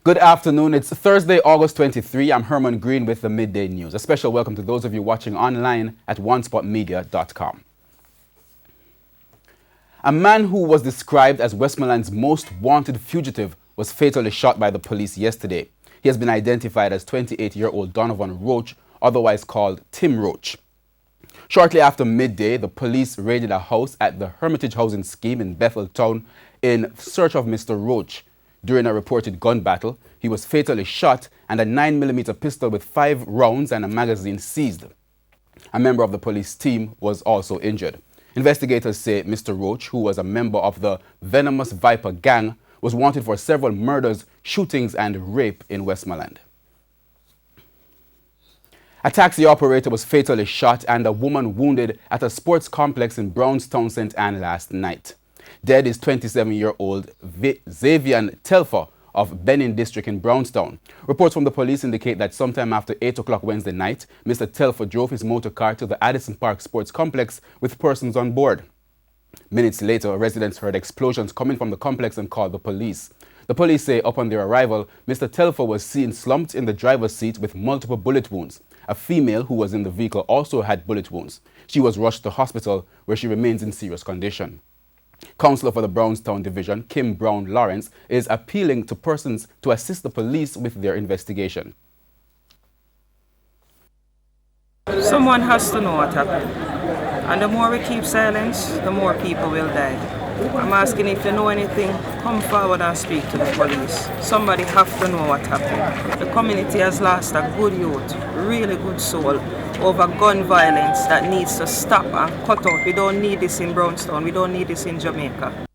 Good afternoon. It's Thursday, August 23. I'm Herman Green with the Midday News. A special welcome to those of you watching online at onespotmedia.com. A man who was described as Westmoreland's most wanted fugitive was fatally shot by the police yesterday. He has been identified as 28-year-old Donovan Roach, otherwise called Tim Roach. Shortly after midday, the police raided a house at the Hermitage Housing Scheme in Bethel Town in search of Mr. Roach. During a reported gun battle, he was fatally shot and a 9mm pistol with 5 rounds and a magazine seized. A member of the police team was also injured. Investigators say Mr. Roach, who was a member of the Venomous Viper gang, was wanted for several murders, shootings and rape in Westmoreland. A taxi operator was fatally shot and a woman wounded at a sports complex in Brownstown, St. Anne last night. Dead is 27-year-old Xavier Telfer of Benin District in Brownstown. Reports from the police indicate that sometime after 8 o'clock Wednesday night, Mr. Telfer drove his motor car to the Addison Park Sports Complex with persons on board. Minutes later, residents heard explosions coming from the complex and called the police. The police say upon their arrival, Mr. Telfer was seen slumped in the driver's seat with multiple bullet wounds. A female who was in the vehicle also had bullet wounds. She was rushed to hospital where she remains in serious condition. Councillor for the Brownstown Division, Kim Brown Lawrence, is appealing to persons to assist the police with their investigation. Someone has to know what happened. And the more we keep silence, the more people will die. I'm asking if you know anything, come forward and speak to the police. Somebody have to know what happened. The community has lost a good youth, really good soul, over gun violence that needs to stop and cut out. We don't need this in Brownstown. We don't need this in Jamaica.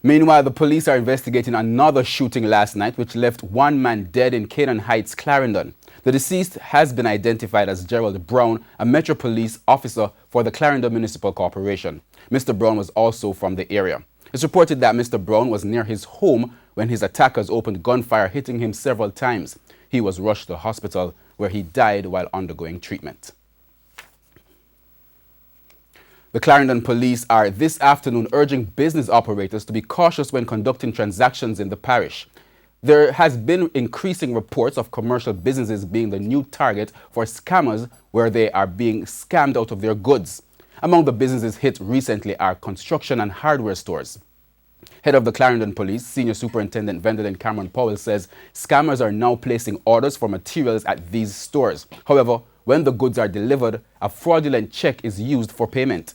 Meanwhile, the police are investigating another shooting last night which left one man dead in Canaan Heights, Clarendon. The deceased has been identified as Gerald Brown, a Metro Police officer for the Clarendon Municipal Corporation. Mr. Brown was also from the area. It's reported that Mr. Brown was near his home when his attackers opened gunfire, hitting him several times. He was rushed to the hospital where he died while undergoing treatment. The Clarendon police are this afternoon urging business operators to be cautious when conducting transactions in the parish. There has been increasing reports of commercial businesses being the new target for scammers where they are being scammed out of their goods. Among the businesses hit recently are construction and hardware stores. Head of the Clarendon Police, Senior Superintendent Vendel Cameron Powell, says scammers are now placing orders for materials at these stores. However, when the goods are delivered, a fraudulent check is used for payment.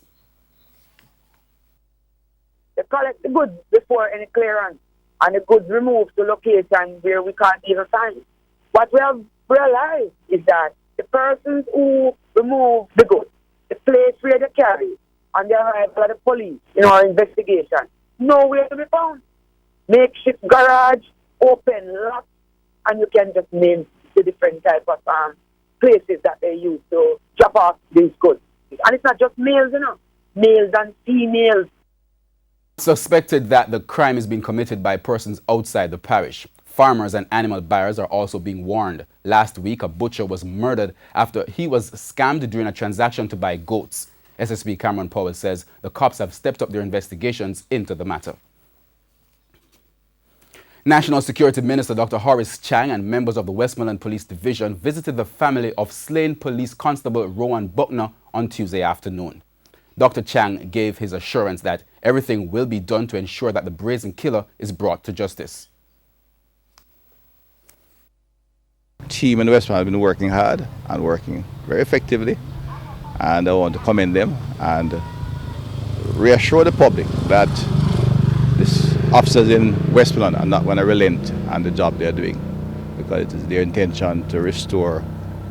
They collect the goods before any clearance, and the goods removed to location where we can't even find it. What we have realized is that the persons who remove the goods, the place where they carry, and the arrival of the police in our investigation, nowhere to be found. Makeshift garage, open lot, and you can just name the different type of places that they use to drop off these goods. And it's not just males, males and females. Suspected that the crime is being committed by persons outside the parish. Farmers and animal buyers are also being warned. Last week, a butcher was murdered after he was scammed during a transaction to buy goats. SSP Cameron Powell says the cops have stepped up their investigations into the matter. National Security Minister Dr. Horace Chang and members of the Westmoreland Police Division visited the family of slain police constable Rowan Buckner on Tuesday afternoon. Dr. Chang gave his assurance that everything will be done to ensure that the brazen killer is brought to justice. The team in Westmoreland have been working hard and working very effectively, and I want to commend them and reassure the public that these officers in Westmoreland are not going to relent on the job they are doing, because it is their intention to restore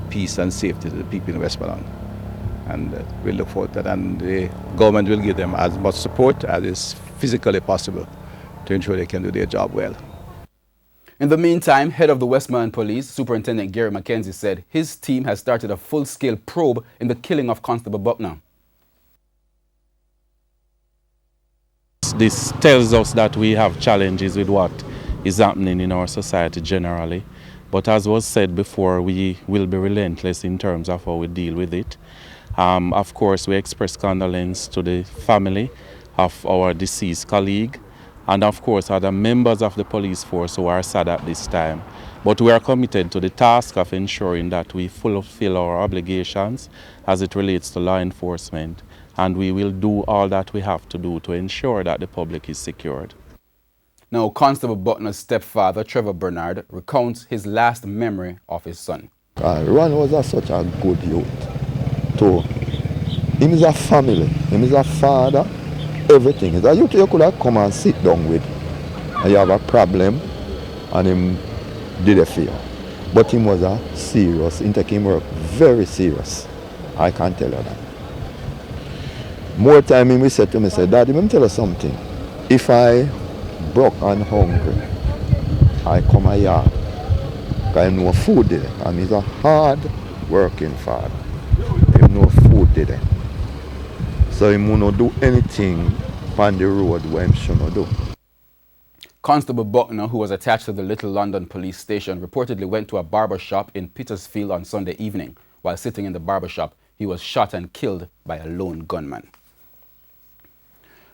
peace and safety to the people in Westmoreland. And we look forward to that, and the government will give them as much support as is physically possible to ensure they can do their job well. In the meantime, head of the Westmoreland Police, Superintendent Gary McKenzie, said his team has started a full-scale probe in the killing of Constable Buckner. This tells us that we have challenges with what is happening in our society generally. But as was said before, we will be relentless in terms of how we deal with it. Of course, we express condolence to the family of our deceased colleague. and of course other members of the police force who are sad at this time. But we are committed to the task of ensuring that we fulfill our obligations as it relates to law enforcement, and we will do all that we have to do to ensure that the public is secured. Now, Constable Buckner's stepfather, Trevor Bernard, recounts his last memory of his son. Ron was such a good youth. Too. Him is a family, him is a father, everything. He's a youth you could have come and sit down with. And you have a problem, and him did it for you. But him was a serious, he take him work very serious. I can tell you that. More time him said to me, say, Daddy, let me tell you something. If I broke and hungry, I come a yard. Because I know food there. And he's a hard working father. He know food there. So he will not do anything on the road where he should not do. Constable Buckner, who was attached to the Little London police station, reportedly went to a barber shop in Petersfield on Sunday evening. While sitting in the barber shop, he was shot and killed by a lone gunman.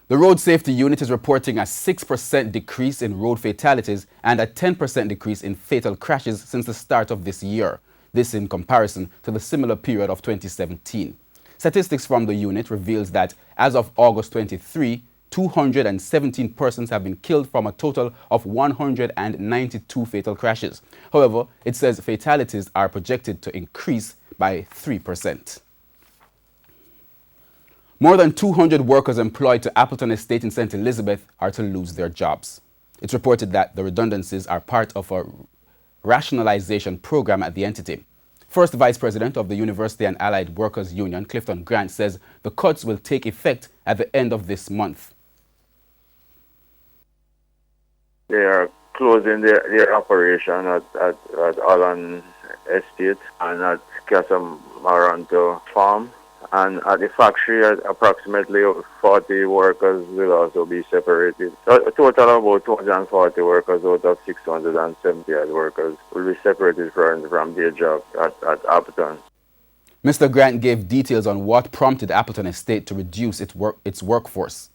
The Road Safety Unit is reporting a 6% decrease in road fatalities and a 10% decrease in fatal crashes since the start of this year. This in comparison to the similar period of 2017. Statistics from the unit reveals that as of August 23, 217 persons have been killed from a total of 192 fatal crashes. However, it says fatalities are projected to increase by 3%. More than 200 workers employed to Appleton Estate in St. Elizabeth are to lose their jobs. It's reported that the redundancies are part of a rationalization program at the entity. First Vice President of the University and Allied Workers Union, Clifton Grant, says the cuts will take effect at the end of this month. They are closing their operation at Allen Estate and at Casamaranto Farm. And at the factory, approximately 40 workers will also be separated. A total of about 240 workers out of 670 workers will be separated from their job at Appleton. Mr. Grant gave details on what prompted Appleton Estate to reduce its workforce.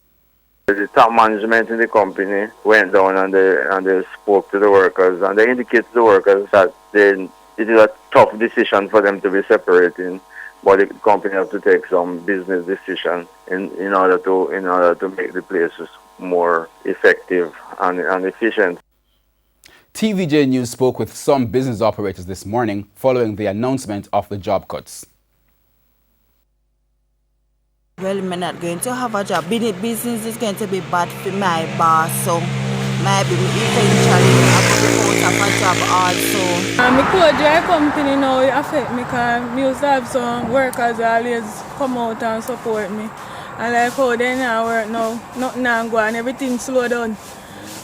The top management in the company went down and they spoke to the workers, and they indicated to the workers that it is a tough decision for them to be separating. But the company have to take some business decision in order to make the places more effective and efficient. TVJ News spoke with some business operators this morning following the announcement of the job cuts. Well, I'm not going to have a job. Business is going to be bad for my boss, so maybe eventually I could have a job also. My co-drive company now it affect me because I used to have some workers always come out and support me. And like how they now work now, nothing now go on, everything slow down.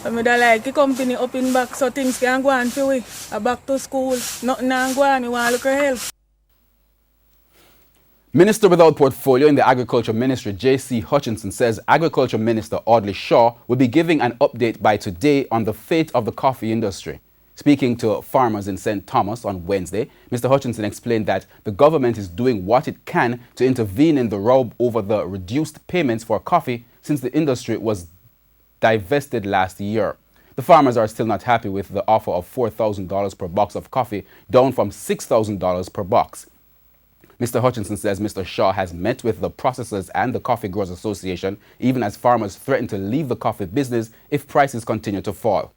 I mean, like the company up in back so things can go on for we. I back to school, nothing now go on, you want to look for help. Minister without portfolio in the Agriculture Ministry, J.C. Hutchinson, says Agriculture Minister Audley Shaw will be giving an update by today on the fate of the coffee industry. Speaking to farmers in St. Thomas on Wednesday, Mr. Hutchinson explained that the government is doing what it can to intervene in the row over the reduced payments for coffee since the industry was divested last year. The farmers are still not happy with the offer of $4,000 per box of coffee, down from $6,000 per box. Mr. Hutchinson says Mr. Shaw has met with the processors and the Coffee Growers Association, even as farmers threaten to leave the coffee business if prices continue to fall.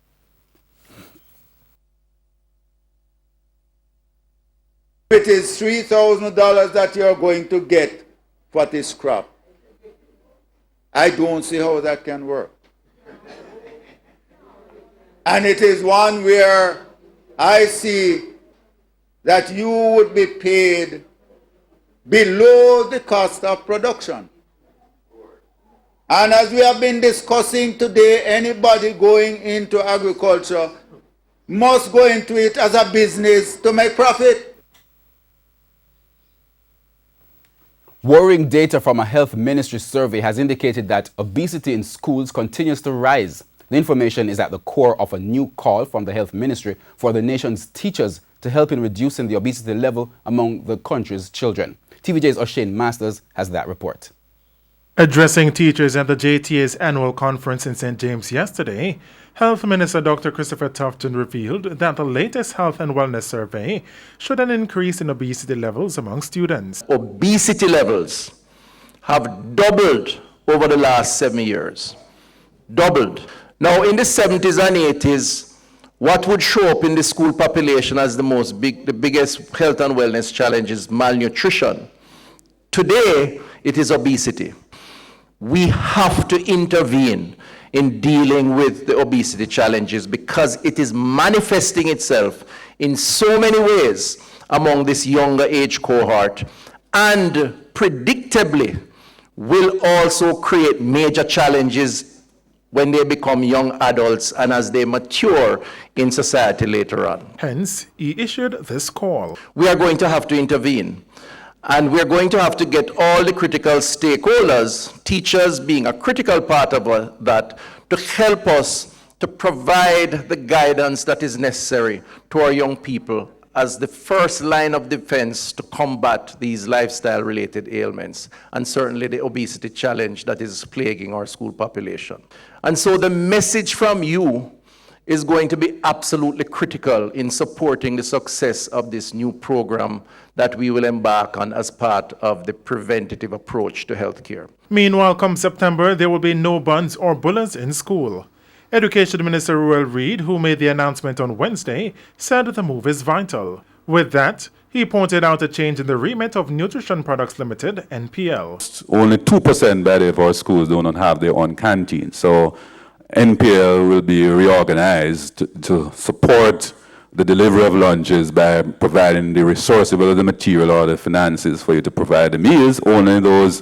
It is $3,000 that you're going to get for this crop. I don't see how that can work. And it is one where I see that you would be paid below the cost of production. And as we have been discussing today, anybody going into agriculture must go into it as a business to make profit. Worrying data from a health ministry survey has indicated that obesity in schools continues to rise. The information is at the core of a new call from the health ministry for the nation's teachers to help in reducing the obesity level among the country's children. TVJ's O'Shane Masters has that report. Addressing teachers at the JTA's annual conference in St. James yesterday, Health Minister Dr. Christopher Tufton revealed that the latest health and wellness survey showed an increase in obesity levels among students. Obesity levels have doubled over the last 7 years. Doubled. Now, in the 70s and 80s, what would show up in the school population as the biggest health and wellness challenge is malnutrition. Today, it is obesity. We have to intervene in dealing with the obesity challenges because it is manifesting itself in so many ways among this younger age cohort and predictably will also create major challenges when they become young adults and as they mature in society later on. Hence, he issued this call. We are going to have to intervene. And we're going to have to get all the critical stakeholders, teachers being a critical part of that, to help us to provide the guidance that is necessary to our young people as the first line of defense to combat these lifestyle-related ailments, and certainly the obesity challenge that is plaguing our school population. And so the message from you is going to be absolutely critical in supporting the success of this new program that we will embark on as part of the preventative approach to healthcare. Meanwhile, come September, there will be no buns or bullets in school. Education Minister Ruel Reid, who made the announcement on Wednesday, said the move is vital. With that, he pointed out a change in the remit of Nutrition Products Limited, NPL. Only 2% by of our schools do not have their own canteen. So NPL will be reorganized to support the delivery of lunches by providing the resources, whether the material or the finances for you to provide the meals. Only those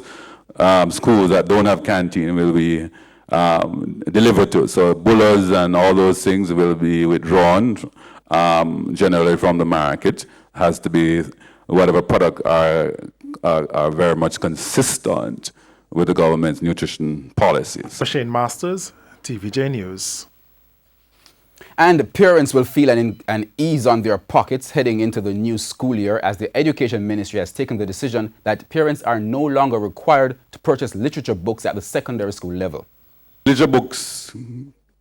schools that don't have canteen will be delivered to. So bullets and all those things will be withdrawn generally from the market. Has to be whatever product are very much consistent with the government's nutrition policies. Shane Masters, TVJ News. And parents will feel an ease on their pockets heading into the new school year as the Education Ministry has taken the decision that parents are no longer required to purchase literature books at the secondary school level. Literature books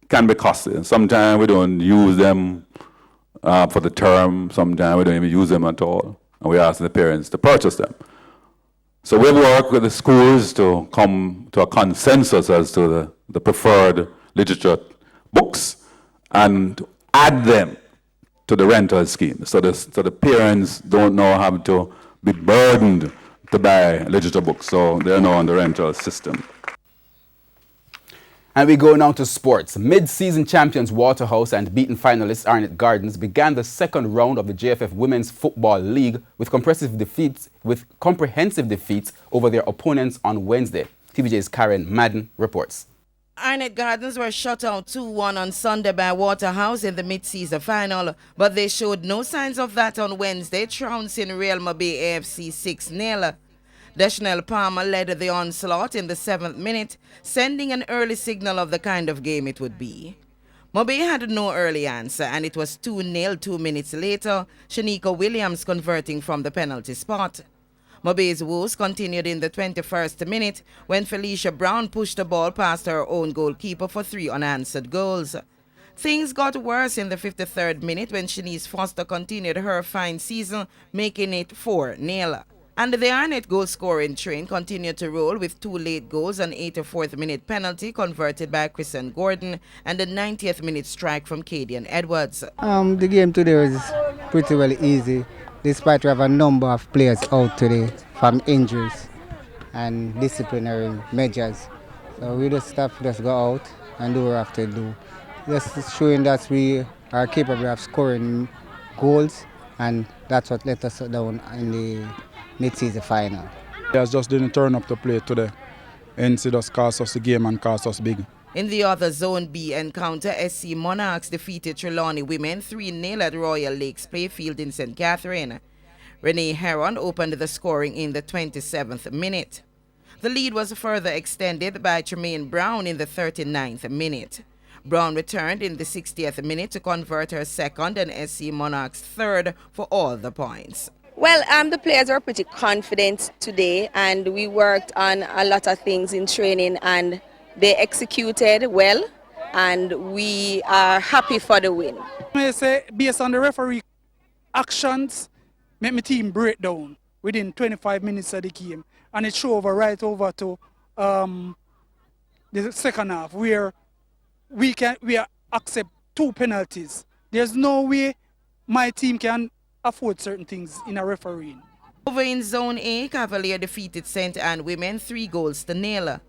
can be costly. Sometimes we don't use them for the term. Sometimes we don't even use them at all. And we ask the parents to purchase them. So we work with the schools to come to a consensus as to the preferred literature books and add them to the rental scheme. So the parents don't now have to be burdened to buy literature books. So they're now on the rental system. And we go now to sports. Mid-season champions Waterhouse and beaten finalists Arnett Gardens began the second round of the JFF Women's Football League with comprehensive defeats over their opponents on Wednesday. TVJ's Karen Madden reports. Arnett Gardens were shut out 2-1 on Sunday by Waterhouse in the mid-season final, but they showed no signs of that on Wednesday, trouncing Real Mobay AFC 6-0. Deshnell Palmer led the onslaught in the 7th minute, sending an early signal of the kind of game it would be. Mobay had no early answer, and it was 2-0 2 minutes later, Shanika Williams converting from the penalty spot. Mobay's woes continued in the 21st minute when Felicia Brown pushed the ball past her own goalkeeper for 3 unanswered goals. Things got worse in the 53rd minute when Shanice Foster continued her fine season, making it 4-0. And the Arnett goal-scoring train continued to roll with 2 late goals, an 84th minute penalty converted by Kristen Gordon and a 90th minute strike from Cadian Edwards. The game today was pretty well easy, despite we have a number of players out today from injuries and disciplinary measures. So we just have to just go out and do what we have to do. Just showing that we are capable of scoring goals, and that's what let us down in the mid-season final. Players just didn't turn up to play today. Hence it just cost us the game and cost us big. In the other Zone B encounter, SC Monarchs defeated Trelawney Women 3-0 at Royal Lakes Playfield in St. Catherine. Renee Heron opened the scoring in the 27th minute. The lead was further extended by Tremaine Brown in the 39th minute. Brown returned in the 60th minute to convert her second and SC Monarchs third for all the points. Well, the players were pretty confident today, and we worked on a lot of things in training, and they executed well, and we are happy for the win. I say, based on the referee actions, make my team break down within 25 minutes of the game, and it showed right over to the second half, where we accept 2 penalties. There's no way my team can afford certain things in a refereeing. Over in Zone A, Cavalier defeated St. Anne women 3-0.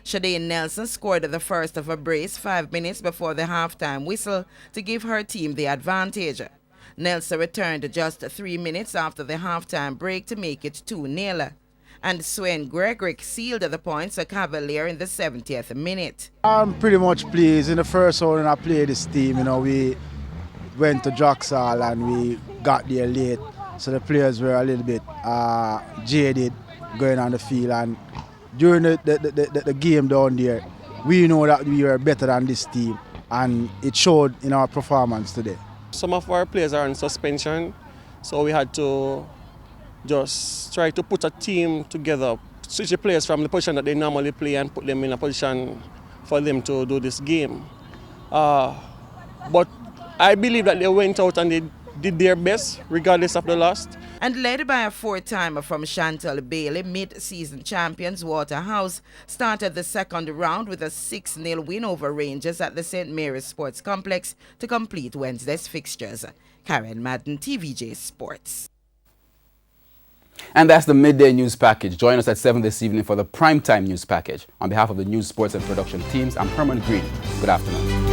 Shadane Nelson scored the first of a brace 5 minutes before the halftime whistle to give her team the advantage. Nelson returned just 3 minutes after the halftime break to make it 2-0. And Swen Gregorick sealed the points for Cavalier in the 70th minute. I'm pretty much pleased. In the first round when I played this team, we went to Jacksal and we got there late. So the players were a little bit jaded going on the field, and during the game down there, we know that we were better than this team, and it showed in our performance today. Some of our players are on suspension, so we had to just try to put a team together, switch the players from the position that they normally play and put them in a position for them to do this game. But I believe that they went out and they did their best regardless of the loss. And led by a 4-timer from Chantal Bailey, mid-season champions Waterhouse started the second round with a 6-0 win over Rangers at the St. Mary's Sports Complex to complete Wednesday's fixtures. Karen Madden, TVJ Sports. And that's the Midday News Package. Join us at 7 this evening for the Primetime News Package. On behalf of the News, Sports and Production teams, I'm Herman Green. Good afternoon.